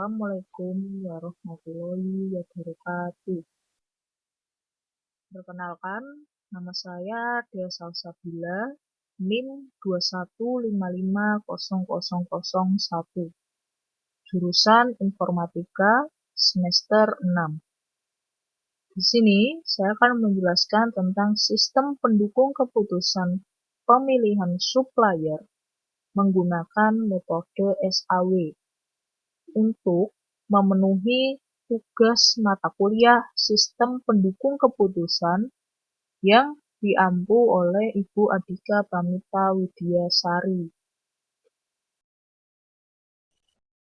Assalamualaikum warahmatullahi wabarakatuh. Perkenalkan, nama saya Dea Salsabila, NIM 2155001, jurusan Informatika semester 6. Di sini saya akan menjelaskan tentang sistem pendukung keputusan pemilihan supplier menggunakan metode SAW untuk memenuhi tugas mata kuliah Sistem Pendukung Keputusan yang diampu oleh Ibu Adhika Pramita Widyasari.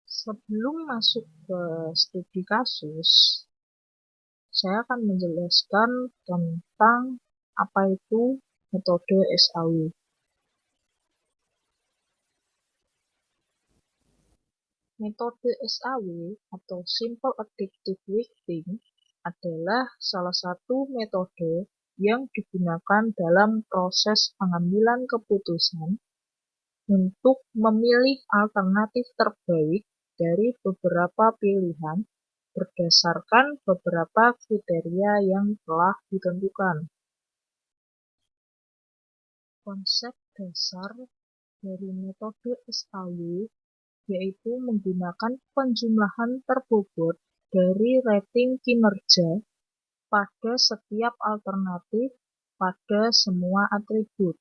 Sebelum masuk ke studi kasus, saya akan menjelaskan tentang apa itu metode SAW. Metode SAW atau Simple Additive Weighting adalah salah satu metode yang digunakan dalam proses pengambilan keputusan untuk memilih alternatif terbaik dari beberapa pilihan berdasarkan beberapa kriteria yang telah ditentukan. Konsep dasar dari metode SAW yaitu menggunakan penjumlahan terbobot dari rating kinerja pada setiap alternatif pada semua atribut.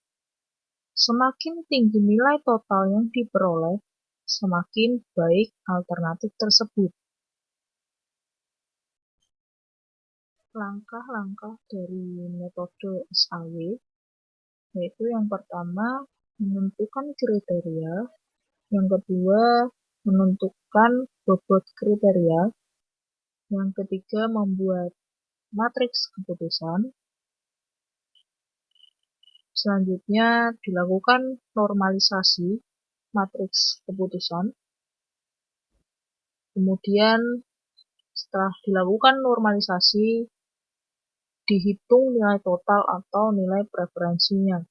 Semakin tinggi nilai total yang diperoleh, semakin baik alternatif tersebut. Langkah-langkah dari metode SAW yaitu yang pertama, menentukan kriteria, yang kedua, menentukan bobot kriteria, yang ketiga, membuat matriks keputusan. Selanjutnya, dilakukan normalisasi matriks keputusan. Kemudian, setelah dilakukan normalisasi, dihitung nilai total atau nilai preferensinya.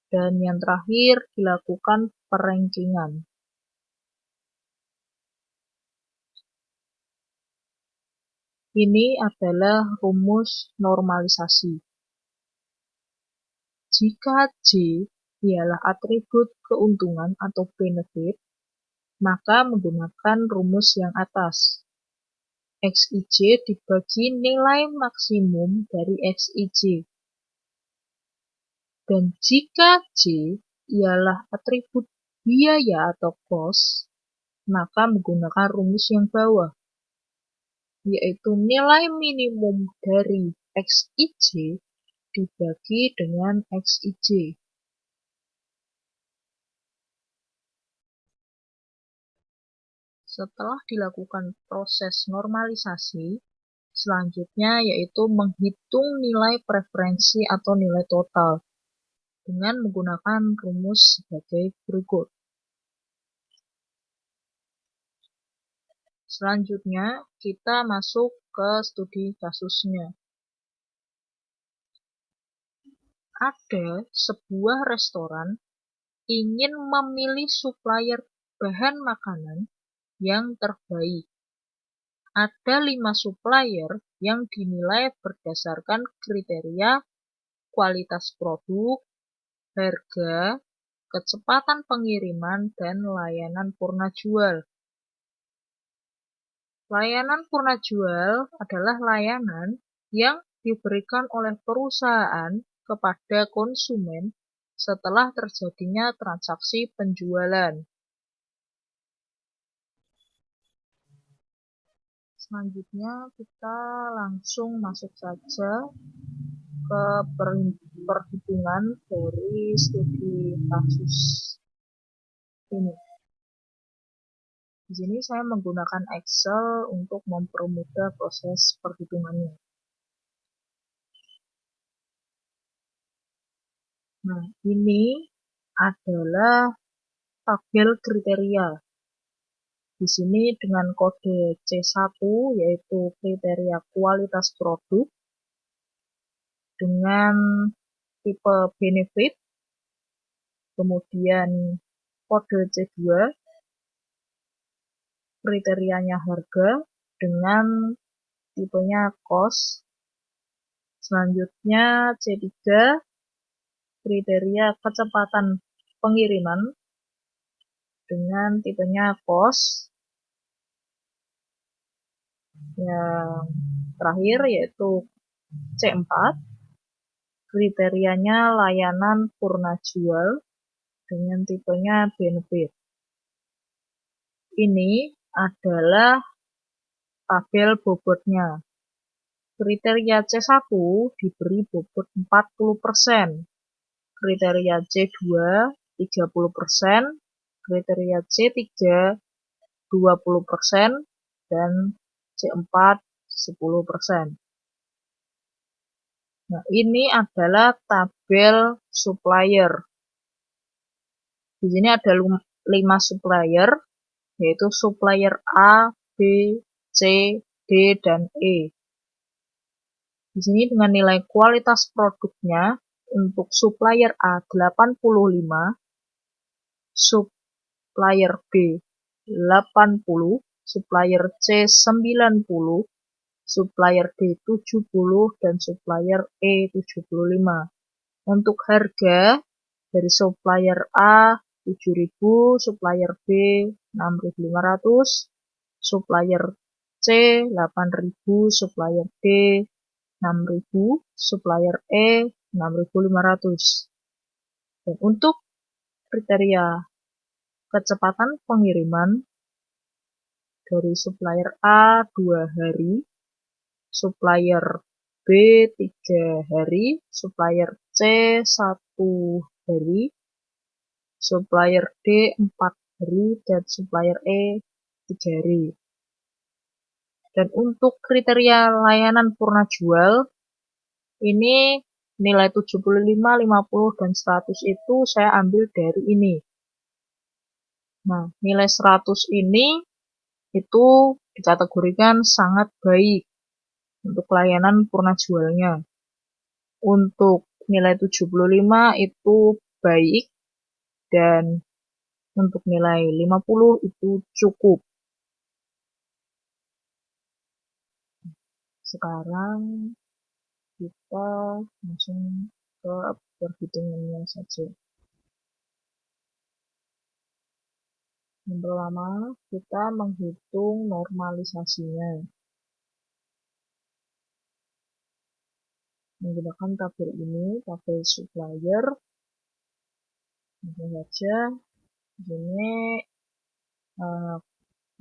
Dan yang terakhir, dilakukan perankingan. Ini adalah rumus normalisasi. Jika J ialah atribut keuntungan atau benefit, maka menggunakan rumus yang atas. Xij dibagi nilai maksimum dari Xij. Dan jika J ialah atribut biaya atau cost, maka menggunakan rumus yang bawah, yaitu nilai minimum dari Xij dibagi dengan Xij. Setelah dilakukan proses normalisasi, selanjutnya yaitu menghitung nilai preferensi atau nilai total dengan menggunakan rumus sebagai berikut. Selanjutnya, kita masuk ke studi kasusnya. Ada sebuah restoran ingin memilih supplier bahan makanan yang terbaik. Ada 5 supplier yang dinilai berdasarkan kriteria kualitas produk, harga, kecepatan pengiriman, dan layanan purna jual. Layanan purna jual adalah layanan yang diberikan oleh perusahaan kepada konsumen setelah terjadinya transaksi penjualan. Selanjutnya kita langsung masuk saja ke perhitungan dari studi kasus ini. Di sini saya menggunakan Excel untuk mempermudah proses perhitungannya. Nah, ini adalah tabel kriteria. Di sini dengan kode C1 yaitu kriteria kualitas produk dengan tipe benefit, kemudian kode C2 kriterianya harga dengan tipenya cost. Selanjutnya C3, kriteria kecepatan pengiriman dengan tipenya cost. Yang terakhir yaitu C4, kriterianya layanan purna jual dengan tipenya benefit. Ini adalah tabel bobotnya. Kriteria C1 diberi bobot 40%, kriteria C2 30%, kriteria C3 20%, dan C4 10%. Nah, ini adalah tabel supplier. Di sini ada 5 supplier, yaitu supplier A, B, C, D, dan E. Di sini dengan nilai kualitas produknya untuk supplier A 85, supplier B 80, supplier C 90, supplier D 70, dan supplier E 75. Untuk harga dari supplier A 7.000, supplier B 6.500, supplier C 8.000, supplier D 6.000, supplier E 6.500. Dan untuk kriteria kecepatan pengiriman dari supplier A 2 hari, supplier B 3 hari, supplier C 1 hari, supplier D 4 hari, dan supplier E 3 hari. Dan untuk kriteria layanan purna jual, ini nilai 75, 50, dan 100 itu saya ambil dari ini. Nah, nilai 100 ini itu dikategorikan sangat baik untuk layanan purna jualnya. Untuk nilai 75 itu baik, dan untuk nilai 50 itu cukup. Sekarang kita langsung ke perhitungannya saja. Yang pertama, kita menghitung normalisasinya menggunakan tabel ini, tabel supplier. Langsung saja, ini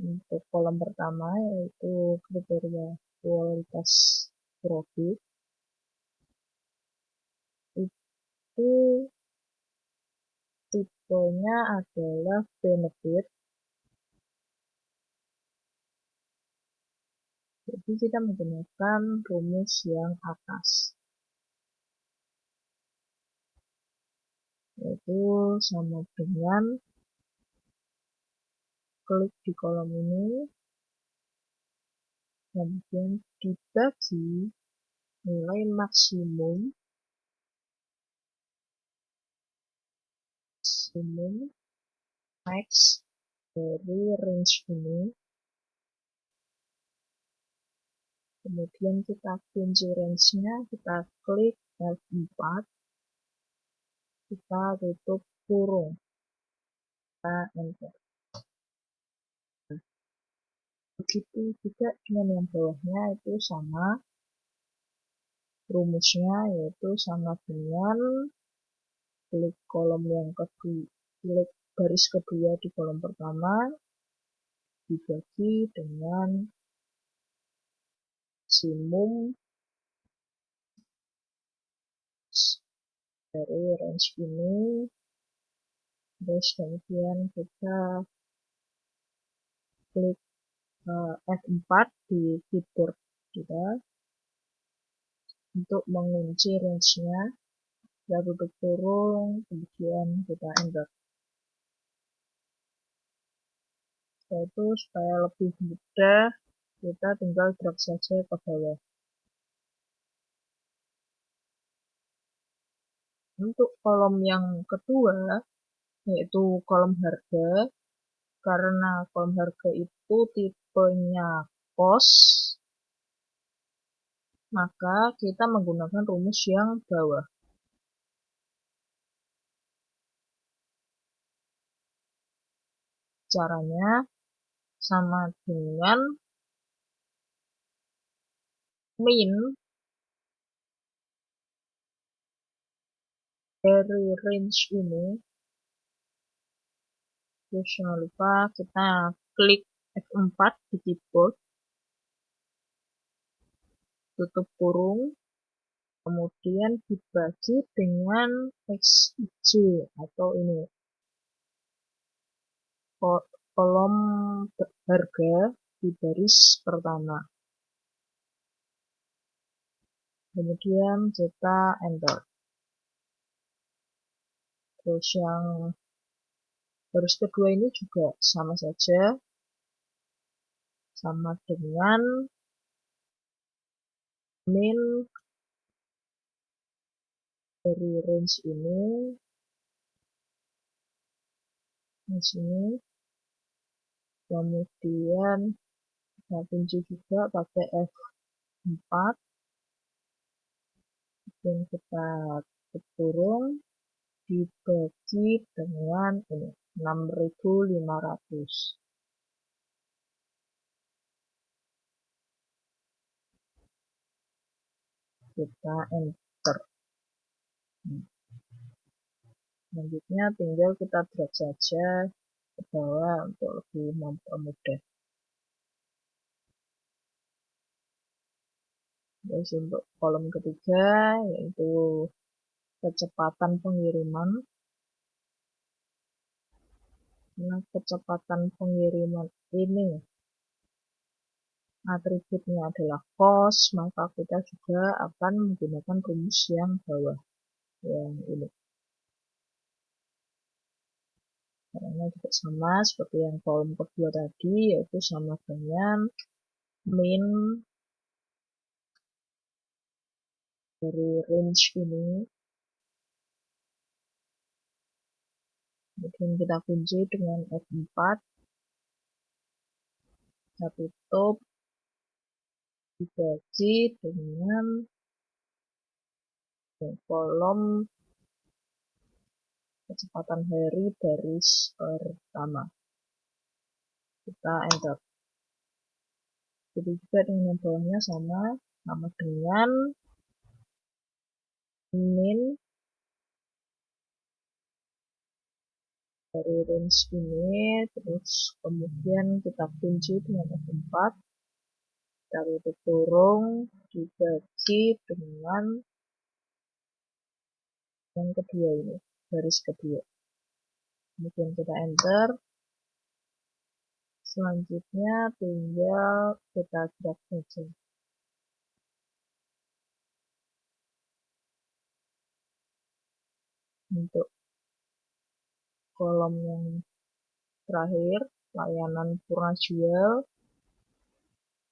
untuk kolom pertama yaitu kriteria kualitas produk, itu tipenya adalah benefit. Jadi kita menggunakan rumus yang atas, yaitu sama dengan klik di kolom ini, kemudian dibagi nilai maksimum max dari range ini, kemudian kita kunci range-nya, kita klik F4, kita tutup kurung, kita enter. Begitu juga dengan yang bawahnya, itu sama rumusnya, yaitu sama dengan klik kolom yang kedua, klik baris kedua di kolom pertama, dibagi dengan maksimum dari range ini, terus kemudian kita klik F4 di keyboard kita untuk mengunci range-nya, kita tutup kurung, kemudian kita enter. Setelah itu, supaya lebih mudah, kita tinggal drag saja ke bawah. Untuk kolom yang kedua, yaitu kolom harga, Karena kolom harga itu tipenya cost, maka kita menggunakan rumus yang bawah. Caranya sama dengan min dari range ini. Terus jangan lupa kita klik F4 di keyboard, tutup kurung, kemudian dibagi dengan XIJ atau ini kolom harga di baris pertama. Kemudian kita enter. Terus yang baris kedua ini juga sama saja, sama dengan min dari range ini di sini. Kemudian kita kunci juga pakai F4 dan kita kurung dibagi dengan ini 6.500. Kita enter. Selanjutnya tinggal kita drag saja ke bawah untuk lebih mempermudah. Terus untuk kolom ketiga yaitu kecepatan pengiriman. Nah, kecepatan pengiriman ini atributnya adalah cost, maka kita juga akan menggunakan rumus yang bawah, yang ini. Caranya juga sama seperti yang kolom kedua tadi, yaitu sama dengan min dari range ini. Kemudian kita kunci dengan F4, kita tutup, dibagi dengan kolom kecepatan hari baris pertama. Kita enter. Jadi juga dengan yang bawahnya sama dengan min dari range ini, terus kemudian kita kunci dengan F4, kita tutup kurung, dibagi dengan yang kedua ini, baris kedua. Kemudian kita enter. Selanjutnya tinggal kita drag saja. Untuk kolom yang terakhir, layanan purna jual,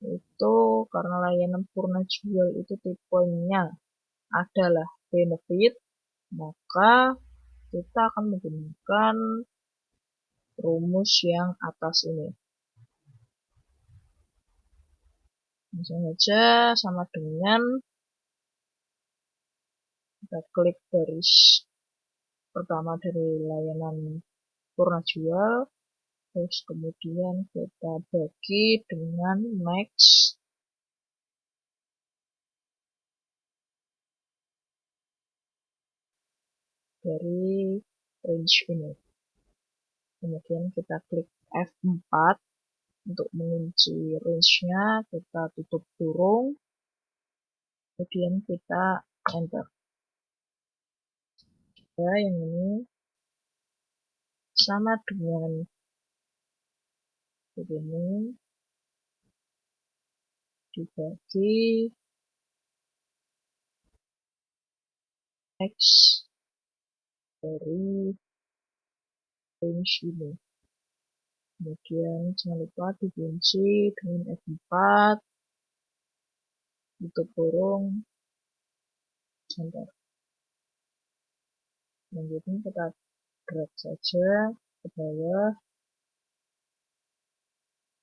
itu karena layanan purna jual itu tipenya adalah benefit, maka kita akan menggunakan rumus yang atas ini. Langsung saja sama dengan kita klik baris pertama dari layanan purna jual, terus kemudian kita bagi dengan max dari range ini. Kemudian kita klik F4 untuk mengunci range-nya, kita tutup kurung, kemudian kita enter. Ya, yang ini sama dengan begini, dibagi X dari range ini. Kemudian jangan lupa dikunci dengan F4, tutup kurung, enter. Selanjutnya kita drag saja ke bawah,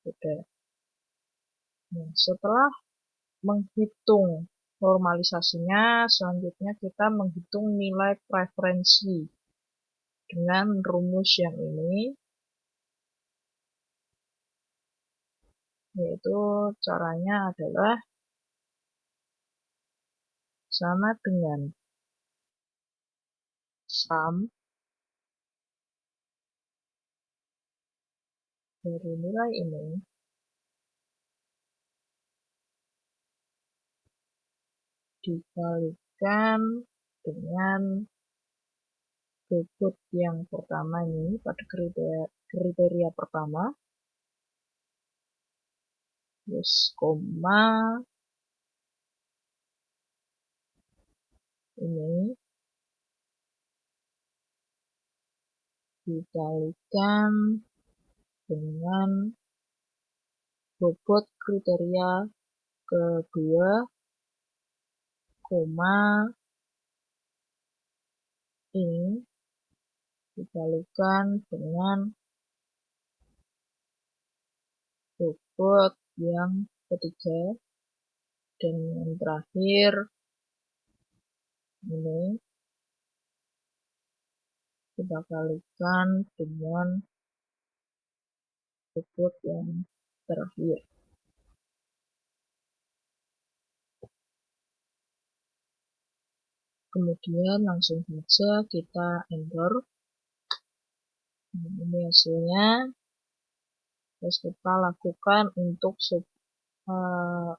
berbeda. Nah, setelah menghitung normalisasinya, selanjutnya kita menghitung nilai preferensi dengan rumus yang ini, yaitu caranya adalah sama dengan sum dari nilai ini dikalikan dengan bobot yang pertama ini pada kriteria pertama, terus koma ini dikalikan dengan bobot kriteria kedua, koma ini dikalikan dengan bobot yang ketiga, dan yang terakhir ini kita kalikan dengan bobot yang terakhir. Kemudian langsung saja kita enter. Ini hasilnya. Terus kita lakukan untuk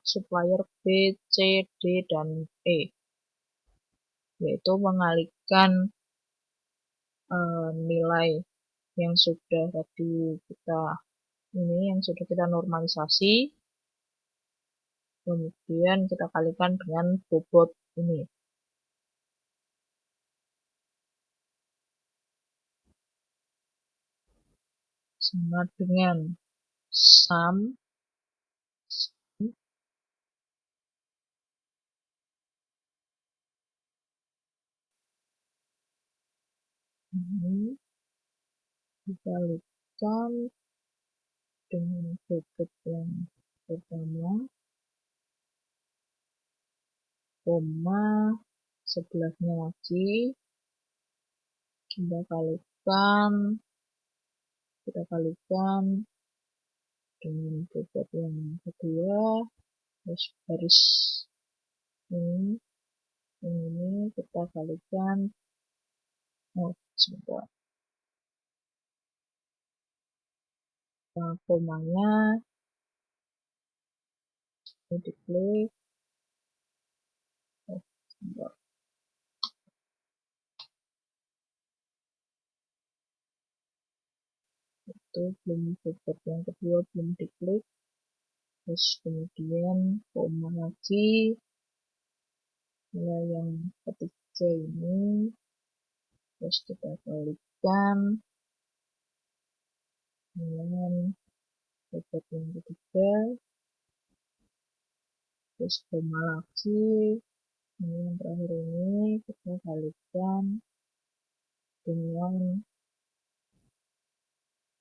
supplier B, C, D, dan E, yaitu mengalihkan nilai yang sudah tadi yang sudah kita normalisasi, kemudian kita kalikan dengan bobot ini. Sama dengan sum ini dikalikan dengan bobot yang pertama, koma sebelahnya lagi kita kalikan dengan bobot yang kedua, terus garis ini kita kalikan sebentar, komanya ini diklik, sebentar. Itu belum, bobot yang kedua belum diklik, terus kemudian koma lagi, nilai yang ketiga ini, terus kita kalikan dengan bobot yang ketiga, terus koma lagi, ini yang terakhir ini kita kalikan dengan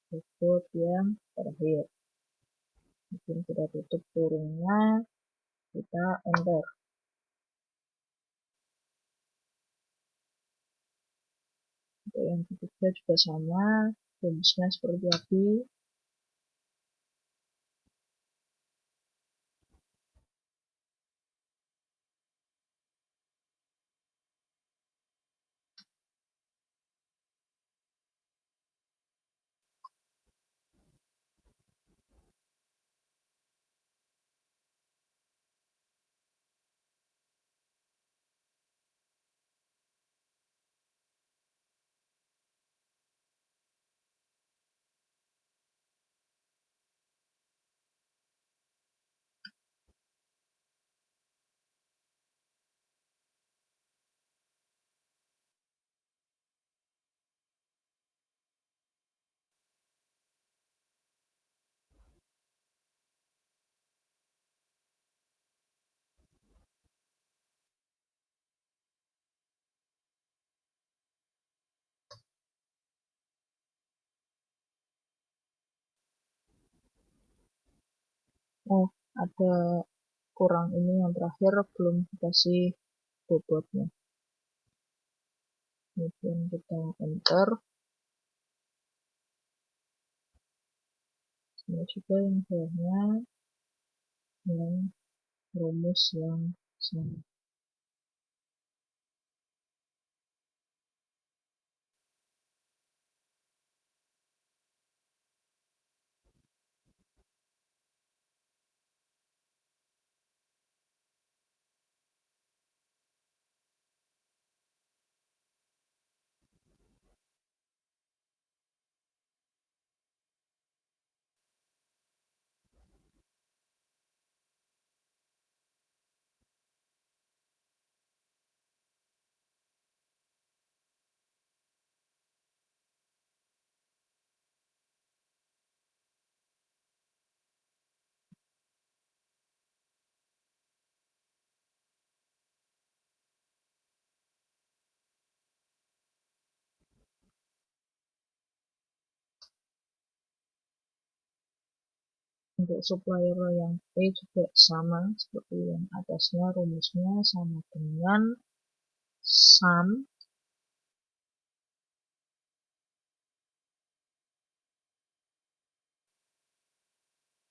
bobot yang terakhir. Mungkin kita tutup kurungnya, kita enter. Untuk yang ketiga juga sama, rumusnya seperti tadi. Oh, ada kurang ini yang terakhir belum dikasih bobotnya. Kemudian kita enter. Ini juga yang bawahnya dengan rumus yang sama. Untuk supplier yang P juga sama seperti yang atasnya, rumusnya sama dengan sum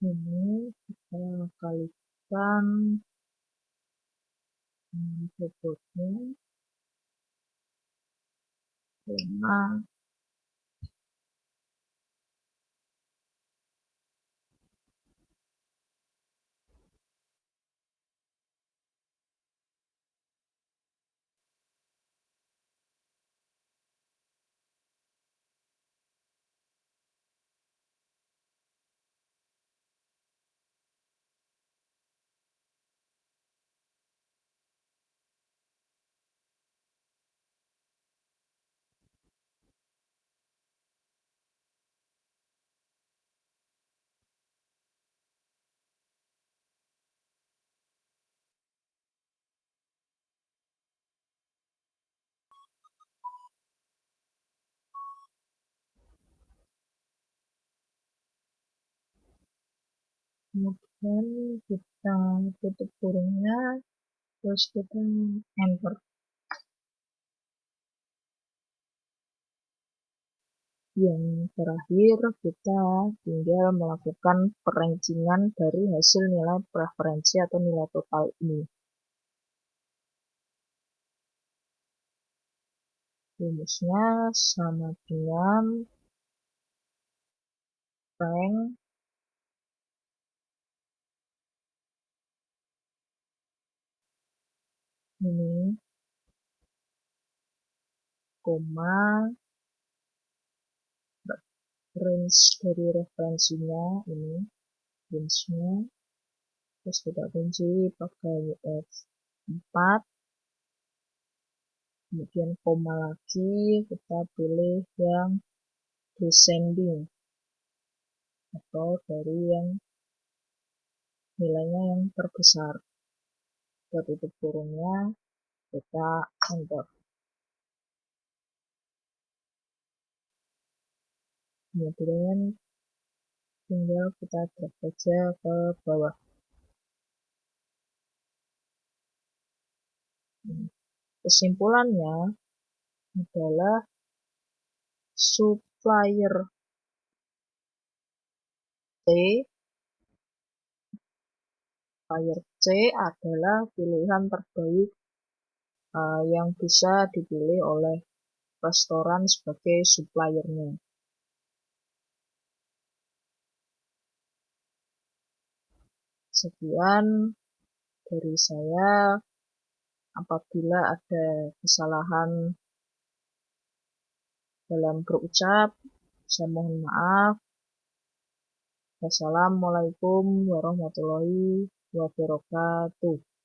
ini kita kalikan bobotnya 5 kemudian kita tutup kurungnya, terus kita enter. Yang terakhir kita tinggal melakukan perancingan dari hasil nilai preferensi atau nilai total ini. Rumusnya sama dengan rank ini, koma, range dari referensinya ini, range-nya, terus kita kunci pakai UF4, kemudian koma lagi, kita pilih yang descending, atau dari yang nilainya yang terbesar. Kita tutup kurungnya, kita enter. Kemudian tinggal kita drag saja ke bawah. Kesimpulannya adalah supplier C adalah pilihan terbaik yang bisa dipilih oleh restoran sebagai suppliernya. Sekian dari saya. Apabila ada kesalahan dalam berucap, saya mohon maaf. Wassalamualaikum warahmatullahi wabarakatuh.